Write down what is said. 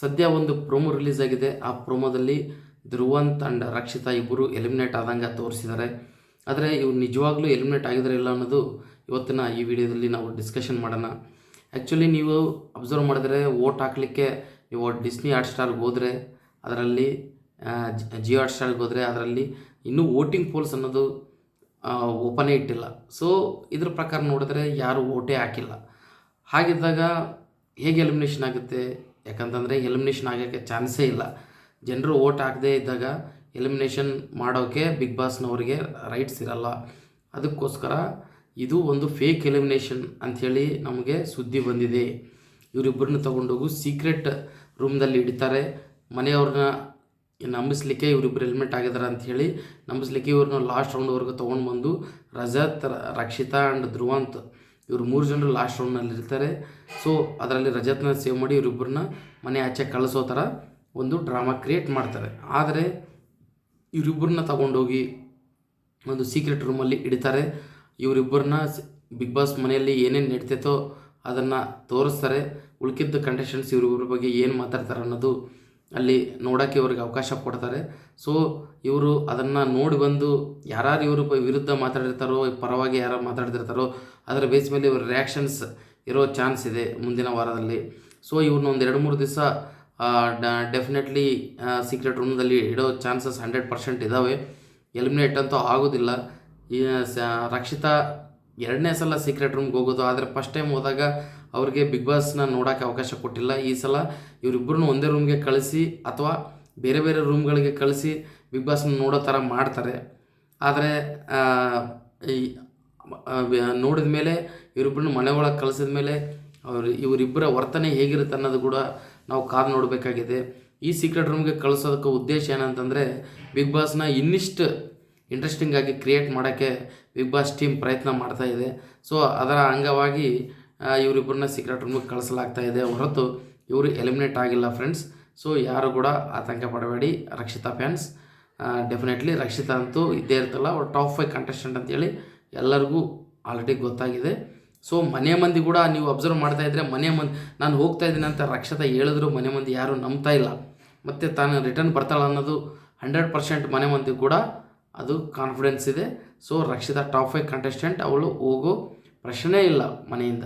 ಸದ್ಯ ಒಂದು promo release ಆಗಿದೆ. ಆ ಪ್ರೋಮೋದಲ್ಲಿ ಧ್ರುವಂತ್ ಆ್ಯಂಡ್ ರಕ್ಷಿತಾ ಇಬ್ಬರು ಎಲಿಮಿನೇಟ್ ಆದಂಗೆ ತೋರಿಸಿದ್ದಾರೆ. ಆದರೆ ಇವ್ರು ನಿಜವಾಗ್ಲೂ ಎಲಿಮಿನೇಟ್ ಆಗಿದ್ರೆ ಇಲ್ಲ ಅನ್ನೋದು ಇವತ್ತಿನ ಈ ವಿಡಿಯೋದಲ್ಲಿ ನಾವು ಡಿಸ್ಕಷನ್ ಮಾಡೋಣ. ಆ್ಯಕ್ಚುಲಿ ನೀವು ಅಬ್ಸರ್ವ್ ಮಾಡಿದ್ರೆ ವೋಟ್ ಹಾಕಲಿಕ್ಕೆ ನೀವು ಡಿಸ್ನಿ ಹಾಟ್ಸ್ಟಾರ್ಗೆ ಹೋದರೆ ಅದರಲ್ಲಿ ಜಿಯೋ ಹಾಟ್ಸ್ಟಾರ್ಗೆ ಹೋದರೆ ಅದರಲ್ಲಿ ಇನ್ನೂ ವೋಟಿಂಗ್ ಪೋಲ್ಸ್ ಅನ್ನೋದು ಓಪನೇ ಇಟ್ಟಿಲ್ಲ. ಸೊ ಇದ್ರ ಪ್ರಕಾರ ನೋಡಿದ್ರೆ ಯಾರು ವೋಟೇ ಹಾಕಿಲ್ಲ. ಹಾಗಿದ್ದಾಗ ಹೇಗೆ ಎಲಿಮಿನೇಷನ್ ಆಗುತ್ತೆ? ಯಾಕಂತಂದರೆ ಎಲಿಮಿನೇಷನ್ ಆಗೋಕ್ಕೆ ಚಾನ್ಸೇ ಇಲ್ಲ. ಜನರು ವೋಟ್ ಹಾಕದೇ ಇದ್ದಾಗ ಎಲಿಮಿನೇಷನ್ ಮಾಡೋಕ್ಕೆ ಬಿಗ್ ಬಾಸ್ನವ್ರಿಗೆ ರೈಟ್ಸ್ ಇರಲ್ಲ. ಅದಕ್ಕೋಸ್ಕರ ಇದು ಒಂದು ಫೇಕ್ ಎಲಿಮಿನೇಷನ್ ಅಂಥೇಳಿ ನಮಗೆ ಸುದ್ದಿ ಬಂದಿದೆ. ಇವರಿಬ್ಬರನ್ನ ತೊಗೊಂಡೋಗು ಸೀಕ್ರೆಟ್ ರೂಮ್ದಲ್ಲಿ ಇಡ್ತಾರೆ. ಮನೆಯವ್ರನ್ನ ನಂಬಿಸ್ಲಿಕ್ಕೆ ಇವರಿಬ್ಬರು ಎಲಿಮಿನೇಟ್ ಆಗಿದ್ದಾರೆ ಅಂಥೇಳಿ ನಂಬಿಸ್ಲಿಕ್ಕೆ ಇವ್ರನ್ನ ಲಾಸ್ಟ್ ರೌಂಡ್ವರೆಗೂ ತೊಗೊಂಡು ಬಂದು ರಜತ್, ರಕ್ಷಿತಾ ಆ್ಯಂಡ್ ಧ್ರುವಂತ್ ಇವರು 3 ಜನರು ಲಾಸ್ಟ್ ರೌಂಡ್ನಲ್ಲಿ ಇರ್ತಾರೆ. ಸೊ ಅದರಲ್ಲಿ ರಜತ್ನ ಸೇವ್ ಮಾಡಿ ಇವರಿಬ್ಬರನ್ನ ಮನೆ ಆಚೆ ಕಳಿಸೋ ಥರ ಒಂದು ಡ್ರಾಮಾ ಕ್ರಿಯೇಟ್ ಮಾಡ್ತಾರೆ. ಆದರೆ ಇವರಿಬ್ಬರನ್ನ ತಗೊಂಡೋಗಿ ಒಂದು ಸೀಕ್ರೆಟ್ ರೂಮಲ್ಲಿ ಇಡ್ತಾರೆ. ಇವರಿಬ್ಬರನ್ನ ಬಿಗ್ ಬಾಸ್ ಮನೆಯಲ್ಲಿ ಏನೇನು ನಡೀತೈತೋ ಅದನ್ನು ತೋರಿಸ್ತಾರೆ. ಉಳ್ಕಿದ್ದ ಕಂಟೆಸ್ಟೆಂಟ್ಸ್ ಇವರಿಬ್ಬರ ಬಗ್ಗೆ ಏನು ಮಾತಾಡ್ತಾರೆ ಅನ್ನೋದು ಅಲ್ಲಿ ನೋಡೋಕ್ಕೆ ಇವ್ರಿಗೆ ಅವಕಾಶ ಕೊಡ್ತಾರೆ. ಸೊ ಇವರು ಅದನ್ನು ನೋಡಿ ಬಂದು ಯಾರು ಇವರು ವಿರುದ್ಧ ಮಾತಾಡಿರ್ತಾರೋ, ಪರವಾಗಿ ಯಾರು ಮಾತಾಡ್ತಿರ್ತಾರೋ ಅದರ ಬೇಸ್ ಮೇಲೆ ಇವ್ರ ರಿಯಾಕ್ಷನ್ಸ್ ಇರೋ ಚಾನ್ಸ್ ಇದೆ ಮುಂದಿನ ವಾರದಲ್ಲಿ. ಸೊ ಇವ್ರನ್ನ ಒಂದು 2-3 ದಿವಸ ಡೆಫಿನೆಟ್ಲಿ ಸೀಕ್ರೆಟ್ ರೂಮ್ದಲ್ಲಿ ಇಡೋ ಚಾನ್ಸಸ್ 100% ಇದ್ದಾವೆ. ಎಲಿಮಿನೇಟ್ ಅಂತೂ ಆಗೋದಿಲ್ಲ. ಈ ರಕ್ಷಿತಾ 2ನೇ ಸಲ ಸೀಕ್ರೆಟ್ ರೂಮ್ಗೆ ಹೋಗೋದು. ಆದರೆ ಫಸ್ಟ್ ಟೈಮ್ ಹೋದಾಗ ಅವ್ರಿಗೆ ಬಿಗ್ ಬಾಸ್ನ ನೋಡೋಕ್ಕೆ ಅವಕಾಶ ಕೊಟ್ಟಿಲ್ಲ. ಈ ಸಲ ಇವರಿಬ್ಬರನ್ನೂ ಒಂದೇ ರೂಮ್ಗೆ ಕಳಿಸಿ ಅಥವಾ ಬೇರೆ ಬೇರೆ ರೂಮ್ಗಳಿಗೆ ಕಳಿಸಿ ಬಿಗ್ ಬಾಸ್ನ ನೋಡೋ ಥರ ಮಾಡ್ತಾರೆ. ಆದರೆ ನೋಡಿದ ಮೇಲೆ ಇವರಿಬ್ಬರನ್ನ ಮನೆ ಒಳಗೆ ಕಳಿಸಿದ ಮೇಲೆ ಇವರಿಬ್ಬರ ವರ್ತನೆ ಹೇಗಿರುತ್ತೆ ಅನ್ನೋದು ಕೂಡ ನಾವು ಕಾದು ನೋಡಬೇಕಾಗಿದೆ. ಈ ಸೀಕ್ರೆಟ್ ರೂಮ್ಗೆ ಕಳಿಸೋದಕ್ಕೆ ಉದ್ದೇಶ ಏನಂತಂದರೆ ಬಿಗ್ ಬಾಸ್ನ ಇನ್ನಿಷ್ಟು ಇಂಟ್ರೆಸ್ಟಿಂಗಾಗಿ ಕ್ರಿಯೇಟ್ ಮಾಡೋಕ್ಕೆ ಬಿಗ್ ಬಾಸ್ ಟೀಮ್ ಪ್ರಯತ್ನ ಮಾಡ್ತಾ ಇದೆ. ಸೊ ಅದರ ಅಂಗವಾಗಿ ಇವರಿಬ್ಬರನ್ನ ಸೀಕ್ರೆಟ್ ರೂಮ್ಗೆ ಕಳಿಸಲಾಗ್ತಾ ಇದೆ ಹೊರತು ಇವರು ಎಲಿಮಿನೇಟ್ ಆಗಿಲ್ಲ ಫ್ರೆಂಡ್ಸ್. ಸೊ ಯಾರು ಕೂಡ ಆತಂಕ ಪಡಬೇಡಿ ರಕ್ಷಿತಾ ಫ್ಯಾನ್ಸ್. ಡೆಫಿನೆಟ್ಲಿ ರಕ್ಷಿತಾ ಅಂತೂ ಇದ್ದೇ ಇರ್ತಲ್ಲ, ಅವ್ರು ಟಾಪ್ 5 ಕಂಟೆಸ್ಟೆಂಟ್ ಅಂತೇಳಿ ಎಲ್ಲರಿಗೂ ಆಲ್ರೆಡಿ ಗೊತ್ತಾಗಿದೆ. ಸೊ ಮನೆ ಮಂದಿ ಕೂಡ ನೀವು ಅಬ್ಸರ್ವ್ ಮಾಡ್ತಾಯಿದ್ರೆ ಮನೆ ಮಂದಿ ನಾನು ಹೋಗ್ತಾ ಇದ್ದೀನಿ ಅಂತ ರಕ್ಷಿತಾ ಹೇಳಿದ್ರು ಮನೆ ಮಂದಿ ಯಾರೂ ನಂಬ್ತಾ ಇಲ್ಲ. ಮತ್ತು ತಾನು ರಿಟರ್ನ್ ಬರ್ತಾಳೆ ಅನ್ನೋದು 100% ಮನೆ ಮಂದಿ ಕೂಡ ಅದು ಕಾನ್ಫಿಡೆನ್ಸ್ ಇದೆ. ಸೊ ರಕ್ಷಿತಾ ಟಾಪ್ 5 ಕಂಟೆಸ್ಟೆಂಟ್, ಅವಳು ಹೋಗೋ ಪ್ರಶ್ನೆ ಇಲ್ಲ ಮನೆಯಿಂದ.